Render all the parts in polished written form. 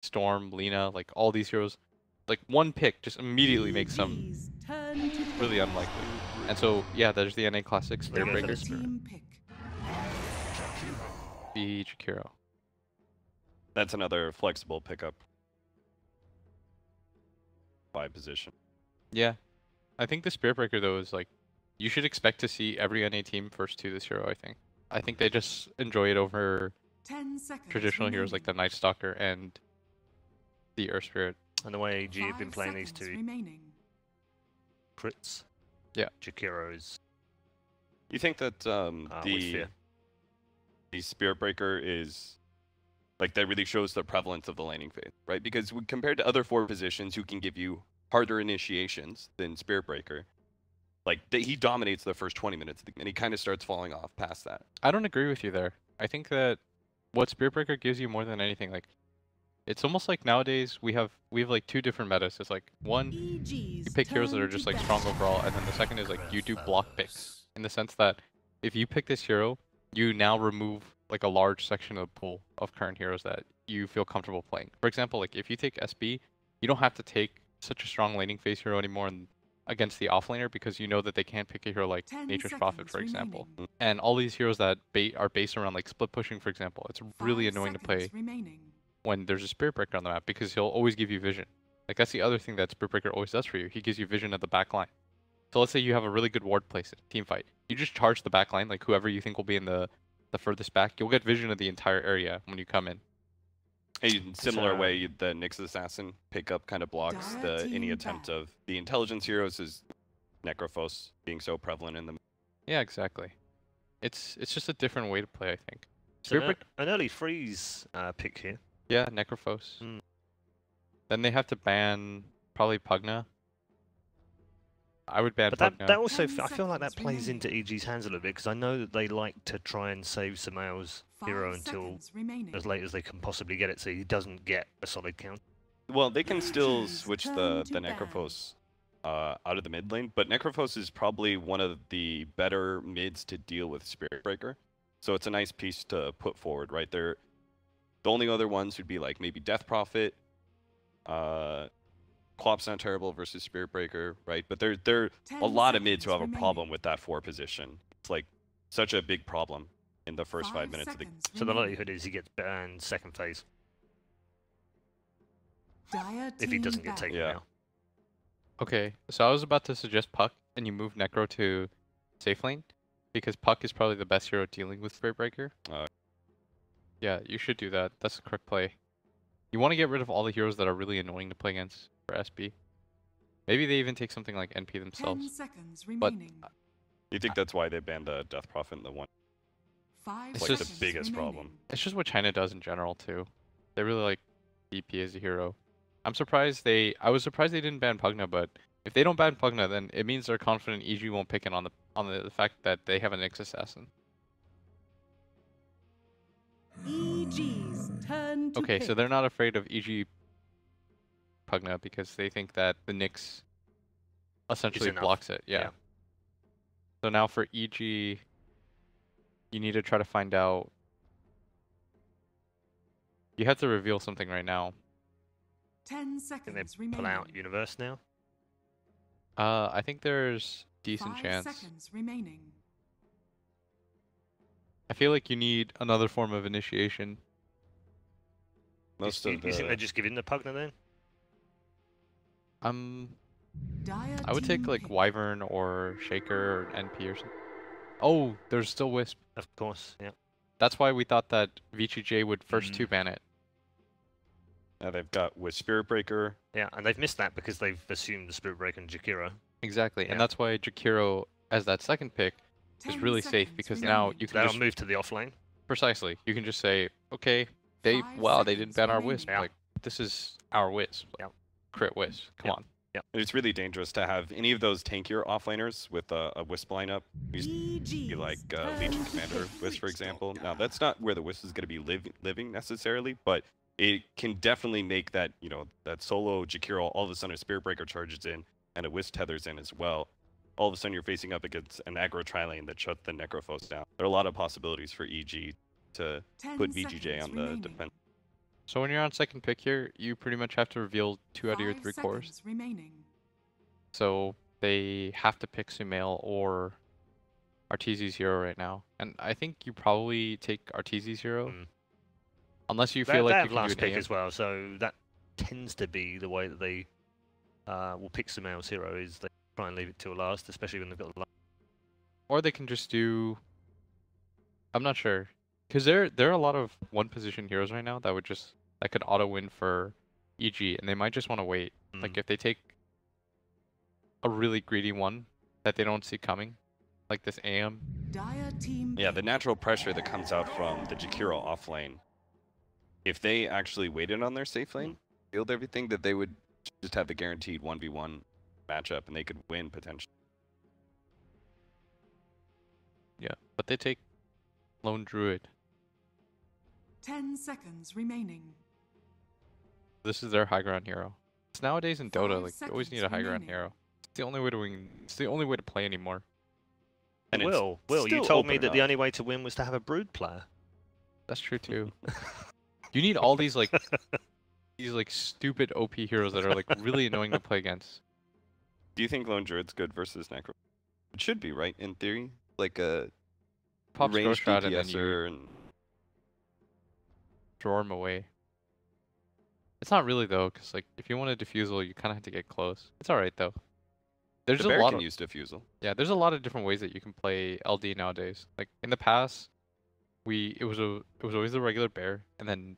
Storm, Lina, like all these heroes, like one pick just immediately makes them really unlikely. And so yeah, there's the NA Classic Spirit Breaker. Be Jakiro. That's another flexible pickup by position. Yeah. I think the Spirit Breaker though is like, you should expect to see every NA team first to this hero, I think. I think they just enjoy it over traditional heroes like the Night Stalker and the Earth Spirit. And the way AG have been playing these two crits. Yeah. Jakiro's. You think that the Spirit Breaker is like that really shows the prevalence of the laning phase, right? Because compared to other 4 positions who can give you harder initiations than Spirit Breaker, like he dominates the first 20 minutes and he kind of starts falling off past that. I don't agree with you there. I think that what Spirit Breaker gives you more than anything, like, it's almost like nowadays we have like 2 different metas. It's like one, you pick heroes that are just like strong overall, and then the second is like you do block picks in the sense that if you pick this hero, you now remove like a large section of the pool of current heroes that you feel comfortable playing. For example, like if you take SB, you don't have to take such a strong laning phase hero anymore against the offlaner because you know that they can't pick a hero like Nature's Prophet, for example. And all these heroes that are based around like split pushing, for example, it's really annoying to play when there's a Spirit Breaker on the map because he'll always give you vision. Like that's the other thing that Spirit Breaker always does for you. He gives you vision of the back line. So let's say you have a really good ward place team fight. You just charge the back line, like whoever you think will be in the furthest back. You'll get vision of the entire area when you come in. In similar way, the Nyx Assassin pickup kind of blocks any attempt of the intelligence heroes is Necrophos being so prevalent in them. Yeah, exactly. It's just a different way to play, I think. So an early freeze pick here. Yeah, Necrophos. Then they have to ban probably Pugna. I would ban Pugna. That also, I feel like that plays into EG's hands a little bit because I know that they like to try and save Samael's hero until as late as they can possibly get it, so he doesn't get a solid count. Well, they can still switch the Necrophos out of the mid lane, but Necrophos is probably one of the better mids to deal with Spirit Breaker, so it's a nice piece to put forward, right? The only other ones would be like maybe Death Prophet, Clop's not terrible versus Spirit Breaker, right? But there are a lot of mids who have a problem with that 4 position. It's like such a big problem in the first 5 minutes of the game. So the likelihood is he gets banned second phase. If he doesn't get taken out. Okay, so I was about to suggest Puck, and you move Necro to safe lane, because Puck is probably the best hero dealing with Spirit Breaker. Yeah, you should do that. That's the correct play. You want to get rid of all the heroes that are really annoying to play against for SB. Maybe they even take something like NP themselves. 10 seconds remaining. But you think that's why they banned the Death Prophet in the one? It's like the biggest problem. It's just what China does in general too. They really like DP as a hero. I was surprised they didn't ban Pugna, but if they don't ban Pugna, then it means they're confident EG won't pick it on the fact that they have a Nyx Assassin. EG's turn to so they're not afraid of EG Pugna because they think that the Nyx essentially blocks it. Yeah. So now for EG, you need to try to find out. You have to reveal something right now. 10 seconds Can they pull out Universe now? I think there's decent chance. 5 seconds remaining. I feel like you need another form of initiation. You think they're just giving the Pugna then? I would take like Wyvern or Shaker or NP or something. Oh, there's still Wisp. Of course, yeah. That's why we thought that VG.J would first 2-ban it. Now they've got with Spirit Breaker. Yeah, and they've missed that because they've assumed the Spirit Breaker and Jakiro. Exactly, and that's why Jakiro as that second pick is really safe because now you can just move to the offlane. Precisely. You can just say, okay, they didn't ban our Wisp. Like this is our Wisp. Like, crit Wisp. Come on. Yeah. It's really dangerous to have any of those tankier offlaners with a Wisp lineup. Be like Legion Commander Wisp, for example. Now that's not where the Wisp is going to be living necessarily, but it can definitely make that, that solo Jakiro, all of a sudden a Spirit Breaker charges in and a Wisp tethers in as well. All of a sudden you're facing up against an aggro tri-lane that shut the Necrophos down. There are a lot of possibilities for EG to put VG.J on the defense. So when you're on second pick here, you pretty much have to reveal 2 out of your 3 cores. 5 seconds remaining. So they have to pick Sumail or Arteezy's hero right now. And I think you probably take Arteezy's hero. Unless you feel they like have you can last do an pick AM. as well, so that tends to be the way that they will pick Sumail's hero, is they try and leave it till last, especially when they've got the last. Or they can just do... I'm not sure. Because there are a lot of one-position heroes right now that could auto-win for EG, and they might just want to wait. Like, if they take a really greedy one that they don't see coming, like this AM. Dire team Yeah, the natural pressure that comes out from the Jakiro off lane, if they actually waited on their safe lane, fielded everything, that they would just have the guaranteed 1v1 matchup and they could win potentially. Yeah, but they take Lone Druid. 10 seconds remaining. This is their high ground hero. It's nowadays in Dota, 5 like, you always need a high ground remaining. hero. It's the only way to win. It's the only way to play anymore. And it's Will, you still told me open that the up. only way to win was to have a brood player. That's true too. You need all these like stupid OP heroes that are like really annoying to play against. Do you think Lone Druid's good versus Necro? It should be, right? In theory, like a Pop range Shroud and then you DPSer and draw him away. It's not really though, because like if you want a diffusal, you kind of have to get close. It's all right though. There's the a bear lot can of use diffusal. yeah. There's a lot of different ways that you can play LD nowadays. Like in the past, it was always the regular bear, and then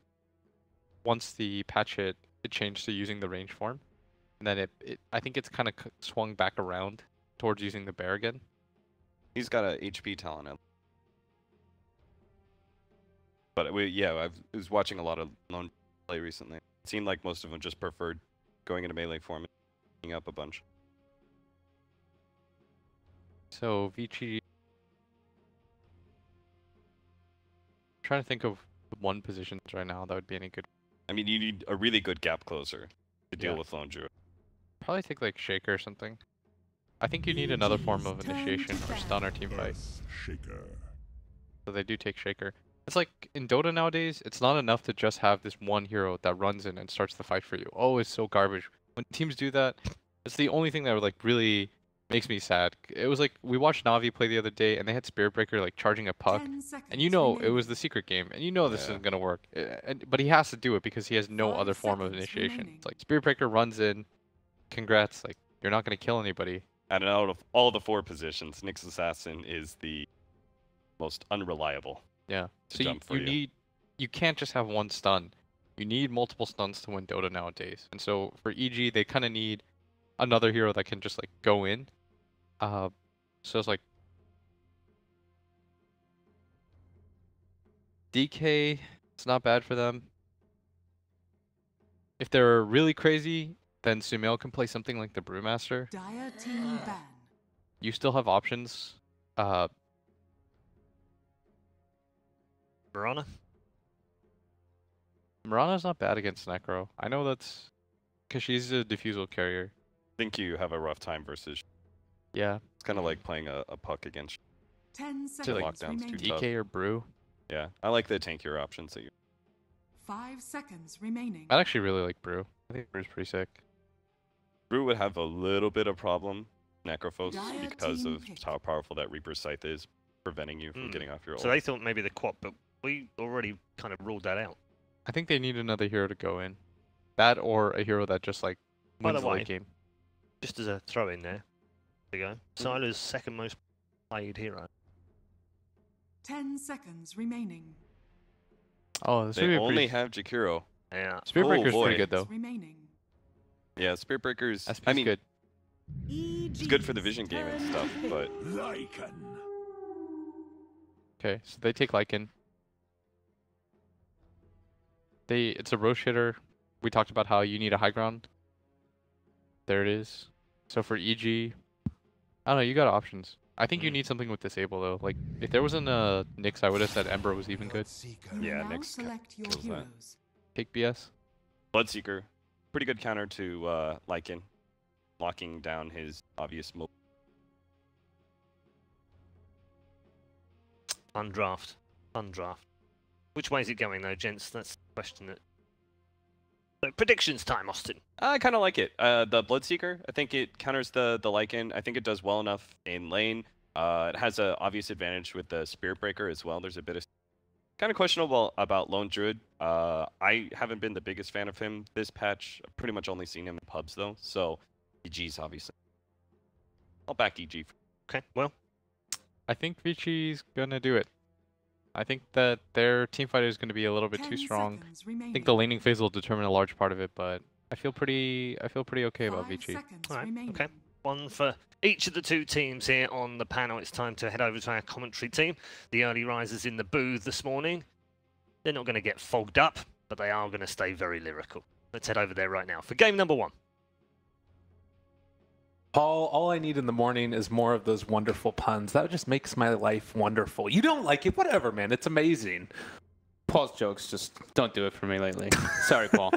once the patch hit, it changed to using the range form, and then I think it's kind of swung back around towards using the bear again. He's got a HP talent. But I was watching a lot of Lone play recently. It seemed like most of them just preferred going into melee form and picking up a bunch. So VG. Trying to think of one position right now that would be any good. I mean, you need a really good gap closer to deal Yeah. with Lone Druid. Probably take like Shaker or something. I think you need another form of initiation or stun or team fight. Shaker. So they do take Shaker. It's like in Dota nowadays, it's not enough to just have this one hero that runs in and starts the fight for you. Oh, it's so garbage. When teams do that, it's the only thing that like really makes me sad. It was like we watched Navi play the other day and they had Spirit Breaker like charging a puck. 10 seconds And you know it remaining. was the secret game, and you know this Yeah. isn't gonna work. But he has to do it because he has no 5 other form of seconds initiation. remaining. It's like Spirit Breaker runs in, congrats, like you're not gonna kill anybody. And out of all the 4 positions, Nyx Assassin is the most unreliable. Yeah. To So jump for you can't just have one stun. You need multiple stuns to win Dota nowadays. And so for EG, they kind of need another hero that can just like go in. So it's like DK, it's not bad for them. If they're really crazy, then Sumail can play something like the Brewmaster. Dire team ban. You still have options. Mirana? Mirana's not bad against Necro. I know that's because she's a diffusal carrier. I think you have a rough time versus. Yeah. It's kind of like playing a puck against. 10 So seconds like lockdown's too remaining. tough. DK or Brew. Yeah, I like the tankier options that you. 5 seconds remaining. I actually really like Brew. I think Brew's pretty sick. Brew would have a little bit of problem, Necrophos, Dire because team of pick. how powerful that Reaper's Scythe is, preventing you from Mm. getting off your ult. So they thought maybe the quap, but we already kind of ruled that out. I think they need another hero to go in. That or a hero that just like By wins the the way, late game. Just as a throw in there. There you go. Sylar's second most played hero. 10 seconds remaining. Oh, this would They be only pretty... have Jakiro. Yeah. Spirit Oh, Breaker's boy. pretty good though. Remaining. Yeah, Spirit Breaker's. SP's I mean, good. it's good for the vision game and stuff, but Lycan. Okay, so they take Lycan. It's a Roche hitter. We talked about how you need a high ground. There it is. So for EG, I don't know, you got options. I think you need something with disable though. Like if there wasn't a Nyx, I would have said Ember was even good. You Yeah, will now Nyx select your kills that. heroes. Take BS. Bloodseeker, pretty good counter to Lycan, locking down his obvious move. Fun draft. Fun draft. Which way is it going though, gents? That's the question that So predictions time, Austin. I kind of like it. The Bloodseeker, I think it counters the Lycan. I think it does well enough in lane. It has an obvious advantage with the Spirit Breaker as well. There's a bit of kind of questionable about Lone Druid. I haven't been the biggest fan of him this patch. I've pretty much only seen him in pubs though. So EG's obviously. I'll back EG. Okay, well. I think VG's gonna do it. I think that their team fight is going to be a little bit too strong. I think the laning phase will determine a large part of it, but I feel pretty okay about VG. All right, okay. One for each of the two teams here on the panel. It's time to head over to our commentary team. The early risers in the booth this morning. They're not going to get fogged up, but they are going to stay very lyrical. Let's head over there right now for game number 1. Paul, all I need in the morning is more of those wonderful puns. That just makes my life wonderful. You don't like it? Whatever, man. It's amazing. Paul's jokes just don't do it for me lately. Sorry, Paul.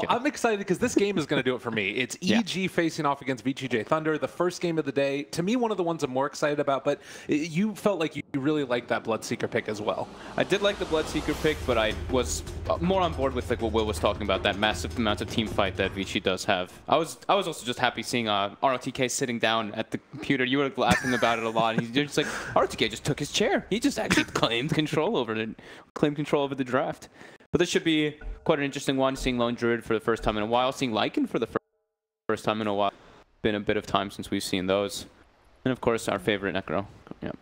I'm excited because this game is going to do it for me. It's EG facing off against VG.Thunder, the first game of the day. To me, one of the ones I'm more excited about, but you felt like you really liked that Bloodseeker pick as well. I did like the Bloodseeker pick, but I was more on board with like what Will was talking about, that massive amount of team fight that VG does have. I was also just happy seeing ROTK sitting down at the computer. You were laughing about it a lot. You're just like, ROTK just took his chair. He just actually claimed control over the draft. But this should be quite an interesting one, seeing Lone Druid for the first time in a while, seeing Lycan for the first time in a while. Been a bit of time since we've seen those. And of course, our favorite Necro. Yep.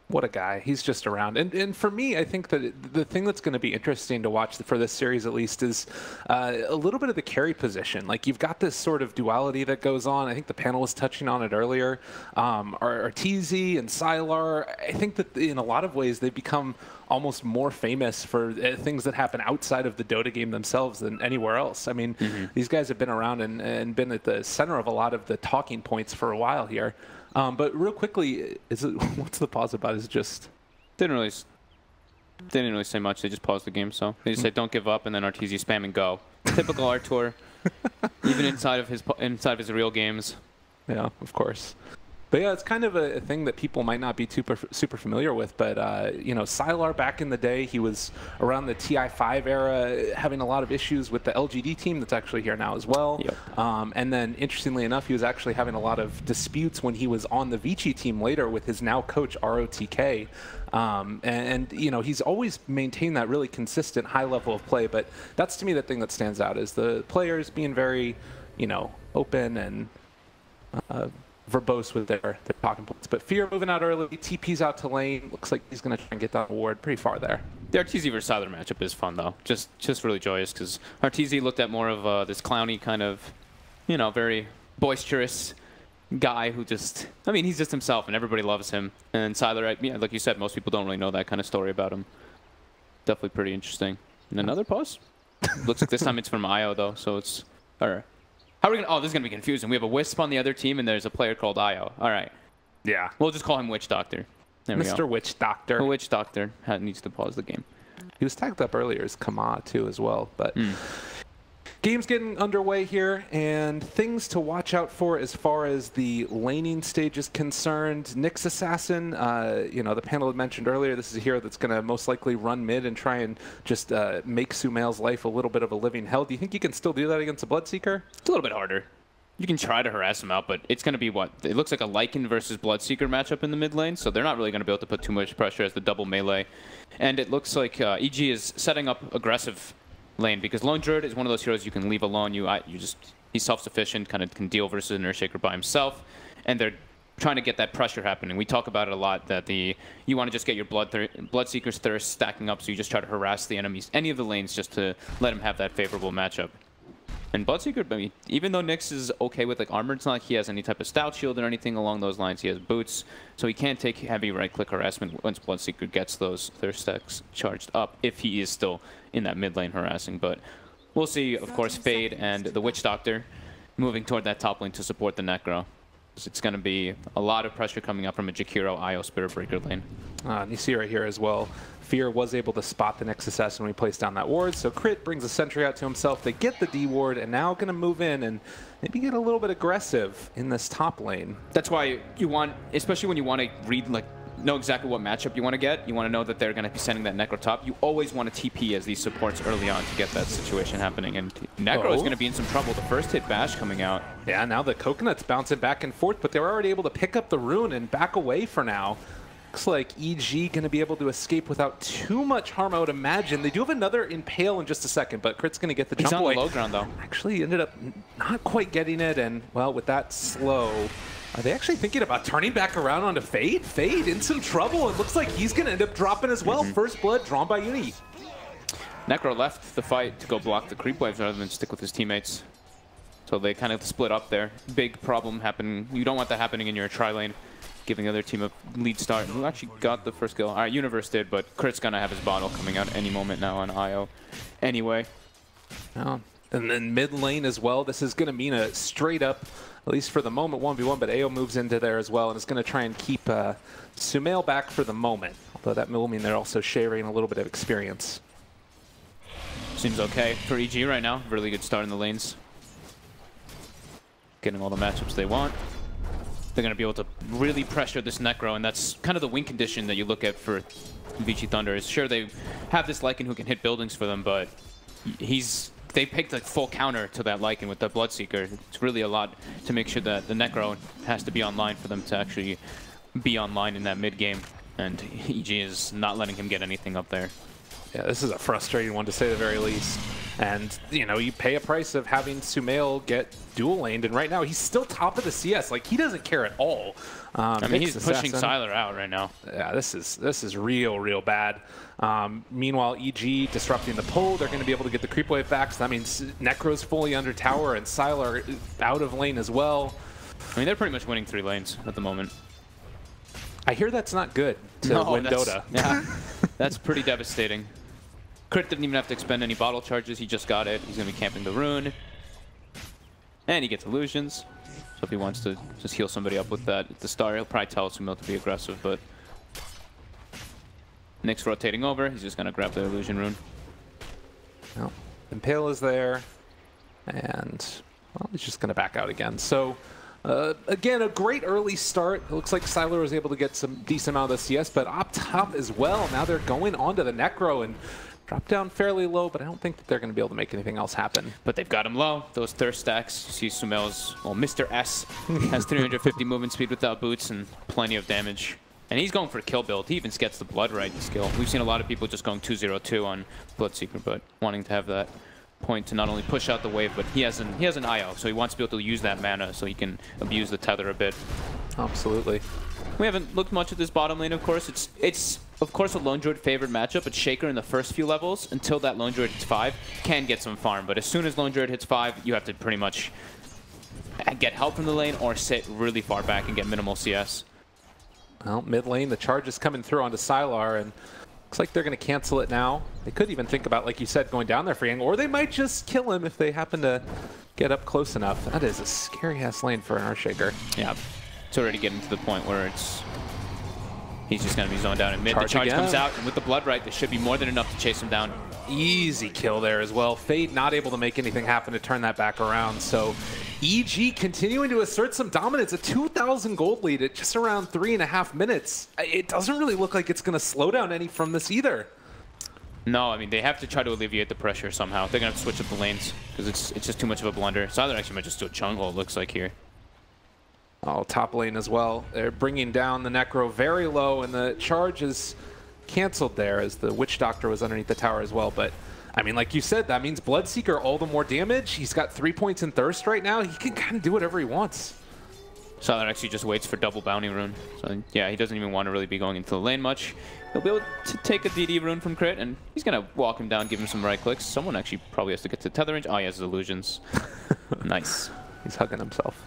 What a guy. He's just around. And for me, I think that the thing that's going to be interesting to watch for this series at least is a little bit of the carry position. Like, you've got this sort of duality that goes on. I think the panel was touching on it earlier. Arteezy and Sylar, I think that in a lot of ways they've become almost more famous for things that happen outside of the Dota game themselves than anywhere else. I mean, these guys have been around and been at the center of a lot of the talking points for a while here. But real quickly, what's the pause about? Is it just didn't really say much. They just paused the game, so they just said don't give up, and then Arteezy spam and go. Typical Artur, even inside of his real games. Yeah, of course. But yeah, it's kind of a thing that people might not be super familiar with. But, you know, Sylar back in the day, he was around the TI5 era having a lot of issues with the LGD team that's actually here now as well. Yep. And then, interestingly enough, he was actually having a lot of disputes when he was on the Vici team later with his now coach, ROTK. And, you know, he's always maintained that really consistent high level of play. But that's, to me, the thing that stands out is the players being very, you know, open and verbose with their talking points. But Fear moving out early, TP's out to lane. Looks like he's going to try and get that award pretty far there. The Arteezy versus Sylar matchup is fun, though. Just really joyous, because Arteezy looked at more of this clowny kind of, you know, very boisterous guy who just, I mean, he's just himself, and everybody loves him. And Sylar, yeah, like you said, most people don't really know that kind of story about him. Definitely pretty interesting. And another pause? Looks like this time it's from IO, though, so it's... All right. How are we gonna? Oh, this is gonna be confusing. We have a Wisp on the other team, and there's a player called IO. All right. Yeah. We'll just call him Witch Doctor. There we go. Mr. Witch Doctor. Witch Doctor needs to pause the game. He was tagged up earlier as Kama too, as well. But game's getting underway here, and things to watch out for as far as the laning stage is concerned. Nyx Assassin, you know, the panel had mentioned earlier, this is a hero that's going to most likely run mid and try and just make Sumail's life a little bit of a living hell. Do you think you can still do that against a Bloodseeker? It's a little bit harder. You can try to harass him out, but it's going to be what? It looks like a Lycan versus Bloodseeker matchup in the mid lane, so they're not really going to be able to put too much pressure as the double melee. And it looks like EG is setting up aggressive lane, because Lone Druid is one of those heroes you can leave alone. He's self-sufficient, kind of can deal versus an Earthshaker by himself, and they're trying to get that pressure happening. We talk about it a lot, that you want to just get your Bloodseeker's thirst stacking up, so you just try to harass the enemies, any of the lanes, just to let him have that favorable matchup. And Bloodseeker, I mean, even though Nyx is okay with like armor, it's not like he has any type of stout shield or anything along those lines. He has boots, so he can't take heavy right-click harassment once Bloodseeker gets those thirst stacks charged up, if he is still in that mid lane harassing. But we'll see, of course, Fade and the Witch Doctor moving toward that top lane to support the Necro. It's going to be a lot of pressure coming up from a Jakiro IO Spirit Breaker lane. And you see right here as well, Fear was able to spot the Nyx Assassin when he placed down that ward, so Crit brings a sentry out to himself. They get the D ward, and now going to move in and maybe get a little bit aggressive in this top lane. That's why you want, especially when you want to read like know exactly what matchup you want to get. You want to know that they're going to be sending that Necro top. You always want to TP as these supports early on to get that situation happening. And Necro is going to be in some trouble. The first hit bash coming out. Yeah, now the Coconut's bouncing back and forth, but they were already able to pick up the rune and back away for now. Looks like EG going to be able to escape without too much harm, I would imagine. They do have another Impale in just a second, but Crit's going to get the jump away. He's on the low ground, though. Actually ended up not quite getting it, and, well, with that slow, are they actually thinking about turning back around onto Fade? Fade in some trouble. It looks like he's going to end up dropping as well. First blood drawn by Uni. Necro left the fight to go block the creep waves rather than stick with his teammates. So they kind of split up there. Big problem happening. You don't want that happening in your tri-lane, giving the other team a lead start. Who actually got the first kill? All right, Universe did, but Crit's going to have his bottle coming out any moment now on IO. Anyway. Oh. And then mid lane as well. This is going to mean a straight up, at least for the moment, 1v1, but AO moves into there as well and is going to try and keep Sumail back for the moment. Although that will mean they're also sharing a little bit of experience. Seems okay for EG right now. Really good start in the lanes. Getting all the matchups they want. They're going to be able to really pressure this Necro, and that's kind of the win condition that you look at for VG.Thunder. Is sure, they have this Lycan who can hit buildings for them, but they picked a full counter to that Lycan with the Bloodseeker. It's really a lot to make sure that the Necro has to be online for them to actually be online in that mid game, and EG is not letting him get anything up there. Yeah, this is a frustrating one to say the very least. And, you know, you pay a price of having Sumail get dual laned, and right now he's still top of the CS. Like, he doesn't care at all. I mean, he's pushing Sylar out right now. Yeah, this is real bad. Meanwhile, EG disrupting the pull. They're going to be able to get the creep wave back, so that means Necro's fully under tower and Sylar out of lane as well. I mean, they're pretty much winning 3 lanes at the moment. I hear that's not good to win Dota. Yeah, that's pretty devastating. Crit didn't even have to expend any bottle charges. He just got it. He's going to be camping the rune. And he gets illusions. So if he wants to just heal somebody up with that at the start, he'll probably tell Sumail to be aggressive, but Nick's rotating over. He's just going to grab the illusion rune. Well, Impale is there. And, well, he's just going to back out again. So, again, a great early start. It looks like Sylar was able to get some decent amount of the CS, but up top as well. Now they're going onto the Necro and drop down fairly low, but I don't think that they're going to be able to make anything else happen. But they've got him low. Those thirst stacks. You see Sumail's, well, Mr. S has 350 movement speed without boots and plenty of damage. And he's going for a kill build. He even gets the blood right skill. We've seen a lot of people just going 2-0-2 on Bloodseeker, but wanting to have that point to not only push out the wave, but he has an IO, so he wants to be able to use that mana so he can abuse the tether a bit. Absolutely. We haven't looked much at this bottom lane, of course. It's of course a Lone Druid favored matchup, but Shaker in the first few levels, until that Lone Druid hits 5, can get some farm. But as soon as Lone Druid hits 5, you have to pretty much get help from the lane or sit really far back and get minimal CS. Well, mid lane, the charge is coming through onto Sylar, and looks like they're going to cancel it now. They could even think about, like you said, going down there for Yang, or they might just kill him if they happen to get up close enough. That is a scary-ass lane for an Earthshaker. Yeah, it's already getting to the point where he's just going to be zoned down in mid. The charge comes out, and with the blood right, there should be more than enough to chase him down. Easy kill there as well. Fade not able to make anything happen to turn that back around. So EG continuing to assert some dominance. A 2,000 gold lead at just around 3.5 minutes. It doesn't really look like it's going to slow down any from this either. No, I mean, they have to try to alleviate the pressure somehow. They're going to have to switch up the lanes because it's just too much of a blunder. Sylar actually might just do a jungle, it looks like here. Oh, top lane as well. They're bringing down the Necro very low, and the charge is canceled there as the Witch Doctor was underneath the tower as well. But, I mean, like you said, that means Bloodseeker all the more damage. He's got 3 points in Thirst right now. He can kind of do whatever he wants. Sylar actually just waits for double bounty rune. So, yeah, he doesn't even want to really be going into the lane much. He'll be able to take a DD rune from Crit, and he's going to walk him down, give him some right clicks. Someone actually probably has to get to tether range. Oh, he has illusions. Nice. He's hugging himself.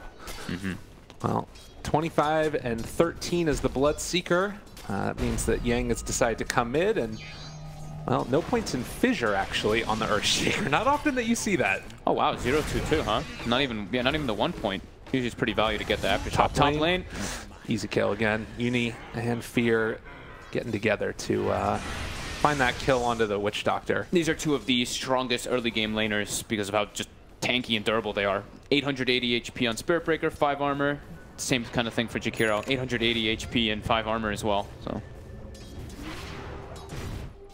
Well, 25 and 13 is the Bloodseeker. That means that Yang has decided to come mid, and, well, no points in Fissure, actually, on the Earthshaker. Not often that you see that. Oh, wow, 0-2-2, huh? Not even the 1 point. Usually it's pretty value to get the after top lane. Easy kill again. Uni and Fear getting together to find that kill onto the Witch Doctor. These are two of the strongest early game laners because of how just tanky and durable they are. 880 HP on Spirit Breaker, 5 armor, same kind of thing for Jakiro. 880 HP and 5 armor as well. So.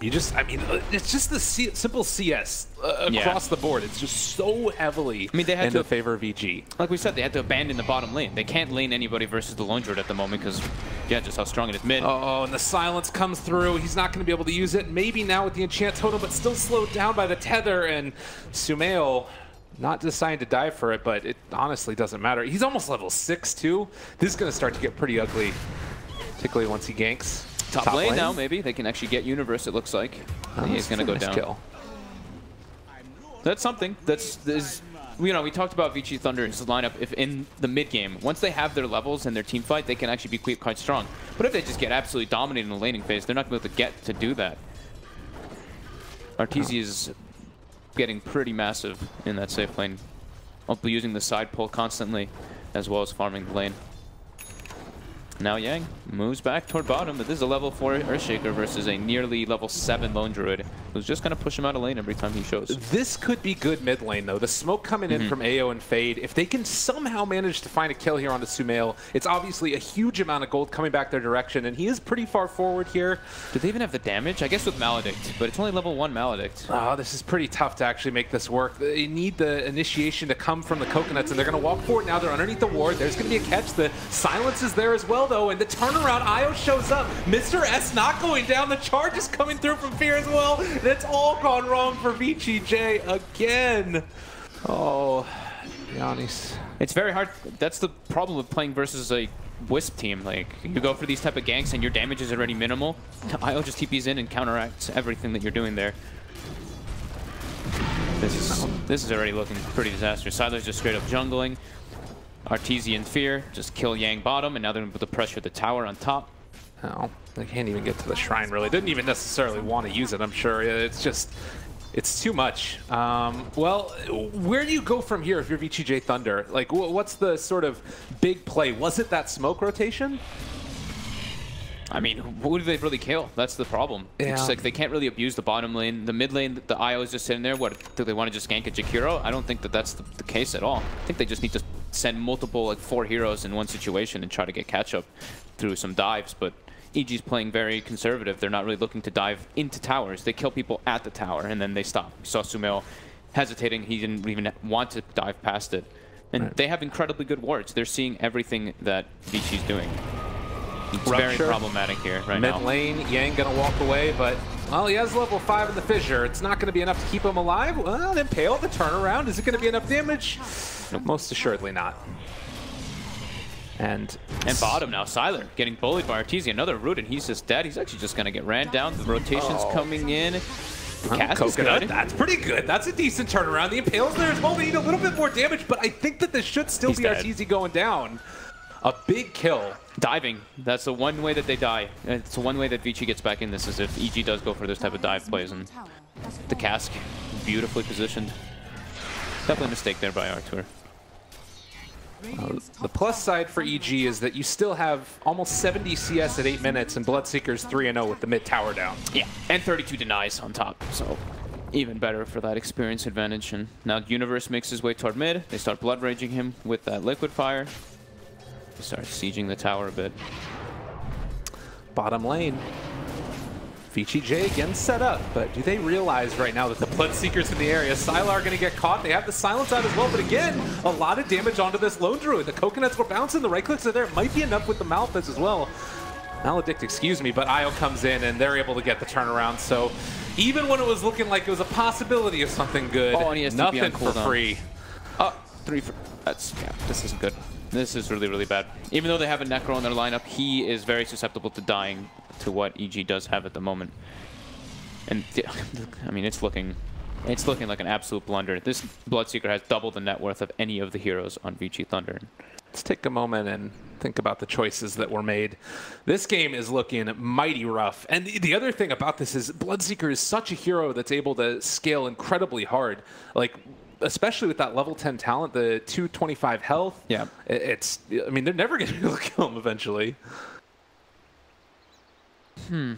You just, I mean, it's just the simple CS across the board. It's just so heavily in the favor of VG. Like we said, they had to abandon the bottom lane. They can't lane anybody versus the Lone Druid at the moment because, yeah, just how strong it is mid. Oh, and the silence comes through. He's not going to be able to use it. Maybe now with the enchant totem, but still slowed down by the tether. And Sumail not deciding to dive for it, but it honestly doesn't matter. He's almost level 6 too. This is going to start to get pretty ugly, particularly once he ganks. Top lane now, maybe. They can actually get Universe, it looks like. He's going to go down. Kill. That's something. You know, we talked about VG.Thunder's lineup. If in the mid game, once they have their levels and their team fight, they can actually be quite strong. But if they just get absolutely dominated in the laning phase, they're not going to be able to get to do that. Arteezy is getting pretty massive in that safe lane. I'll be using the side pull constantly, as well as farming the lane. Now Yang moves back toward bottom, but this is a level 4 Earthshaker versus a nearly level 7 Lone Druid, who's just going to push him out of lane every time he shows. This could be good mid lane, though. The smoke coming in from AO and Fade. If they can somehow manage to find a kill here onto Sumail, it's obviously a huge amount of gold coming back their direction, and he is pretty far forward here. Do they even have the damage? I guess with Maledict, but it's only level 1 Maledict. Oh, this is pretty tough to actually make this work. They need the initiation to come from the coconuts, and they're going to walk forward now. They're underneath the ward. There's going to be a catch. The silence is there as well, though, and the turnaround, Io shows up. Mr. S not going down. The charge is coming through from Fear as well, and it's all gone wrong for VGJ again. Oh, Giannis. It's very hard. That's the problem with playing versus a Wisp team. Like, you go for these type of ganks and your damage is already minimal. Io just TPs in and counteracts everything that you're doing there. This is already looking pretty disastrous. Siler's just straight up jungling. Arteezy and Fear just kill Yang bottom, and now they're able to pressure the tower on top. Oh, they can't even get to the shrine, really. Didn't even necessarily want to use it, I'm sure. It's just, it's too much. Well, where do you go from here if you're VG.Thunder? Like, what's the sort of big play? Was it that smoke rotation? I mean, who do they really kill? That's the problem. Yeah. It's like they can't really abuse the bottom lane. The mid lane, the IO is just sitting there. What, do they want to just gank a Jakiro? I don't think that that's the case at all. I think they just need to send multiple, like 4 heroes in one situation and try to get catch-up through some dives. But EG's playing very conservative. They're not really looking to dive into towers. They kill people at the tower, and then they stop. You saw Sumail hesitating. He didn't even want to dive past it. And they have incredibly good wards. They're seeing everything that VG's doing. It's very problematic here right now. Mid lane, Yang gonna walk away, but well, he has level 5 in the fissure. It's not gonna be enough to keep him alive. Well, Impale, the turnaround. Is it gonna be enough damage? Most assuredly not. And bottom now, Siler getting bullied by Arteezy. Another root, and he's just dead. He's actually just gonna get ran down. The rotation's coming in. The cast is good. That's pretty good. That's a decent turnaround. The Impale's there as well. They need a little bit more damage, but I think that this should still be Arteezy going down. A big kill. Diving. That's the one way that they die. It's the one way that VG gets back in this is if EG does go for this type of dive plays. And the cask, beautifully positioned. Definitely a mistake there by Artur. The plus side for EG is that you still have almost 70 CS at 8 minutes and Bloodseeker's 3-0 with the mid tower down. Yeah, and 32 denies on top. So even better for that experience advantage. And now Universe makes his way toward mid. They start blood raging him with that liquid fire. Start sieging the tower a bit. Bottom lane. VGJ again set up, but do they realize right now that the Bloodseeker's in the area? Sylar going to get caught. They have the silence out as well, but again, a lot of damage onto this Lone Druid. The coconuts were bouncing, the right clicks are there. It might be enough with the Malphite as well. Maledict, excuse me, but Io comes in and they're able to get the turnaround. So even when it was looking like it was a possibility of something good, nothing for free. 3 for, that's, yeah, this isn't good. This is really, really bad. Even though they have a Necro in their lineup, he is very susceptible to dying to what EG does have at the moment. And I mean, it's looking like an absolute blunder. This Bloodseeker has double the net worth of any of the heroes on VG.Thunder. Let's take a moment and think about the choices that were made. This game is looking mighty rough. And the other thing about this is Bloodseeker is such a hero that's able to scale incredibly hard. Like, especially with that level 10 talent, the 225 health. Yeah. I mean, they're never going to be able to kill him eventually. Trying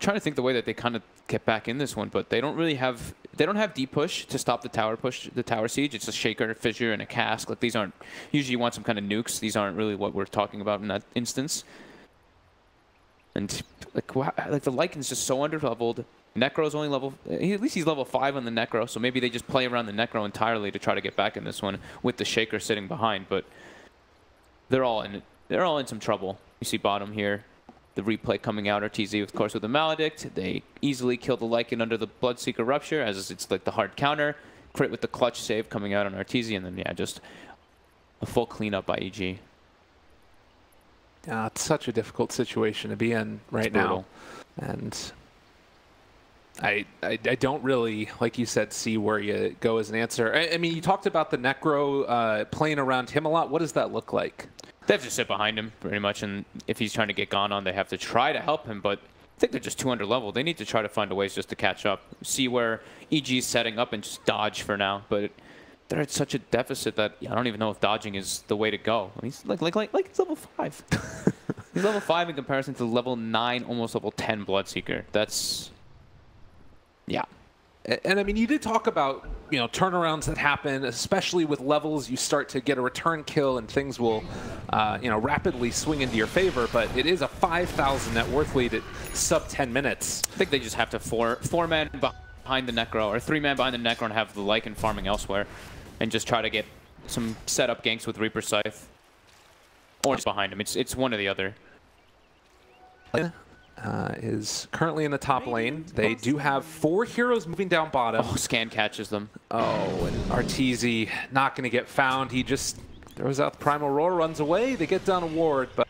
to think the way that they kind of get back in this one, but they don't really have They don't have deep push to stop the tower push, the tower siege. It's a shaker, a fissure, and a cask. Like these aren't usually you want some kind of nukes. These aren't really what we're talking about in that instance. And like the Lycan's just so underleveled. Necro's only level. At least he's level 5 on the Necro. So maybe they just play around the Necro entirely to try to get back in this one with the shaker sitting behind. But they're all in. They're all in some trouble. You see bottom here. The replay coming out, RTZ, of course, with the Maledict. They easily kill the Lycan under the Bloodseeker Rupture, as it's like the hard counter. Crit with the clutch save coming out on RTZ, and then, yeah, just a full cleanup by EG. It's such a difficult situation to be in right now. And I don't really, like you said, see where you go as an answer. I mean, you talked about the Necro playing around him a lot. What does that look like? They have to sit behind him, pretty much, and if he's trying to get gone on, they have to try to help him, but I think they're just too under level. They need to try to find a ways just to catch up, see where EG's setting up, and just dodge for now. But they're at such a deficit that I don't even know if dodging is the way to go. He's like he's level 5. He's level 5 in comparison to level 9, almost level 10 Bloodseeker. That's, yeah. And I mean, you did talk about, you know, turnarounds that happen, especially with levels. You start to get a return kill and things will, you know, rapidly swing into your favor. But it is a 5,000 net worth lead at sub 10 minutes. I think they just have to four-man behind the Necro, or 3-man behind the Necro and have the Lycan farming elsewhere. And just try to get some setup ganks with Reaper Scythe. Or just behind him. It's one or the other. Is currently in the top lane. They do have 4 heroes moving down bottom. Oh, Scan catches them. Oh, and Arteezy not going to get found. He just throws out the Primal Roar, runs away. They get down a ward, but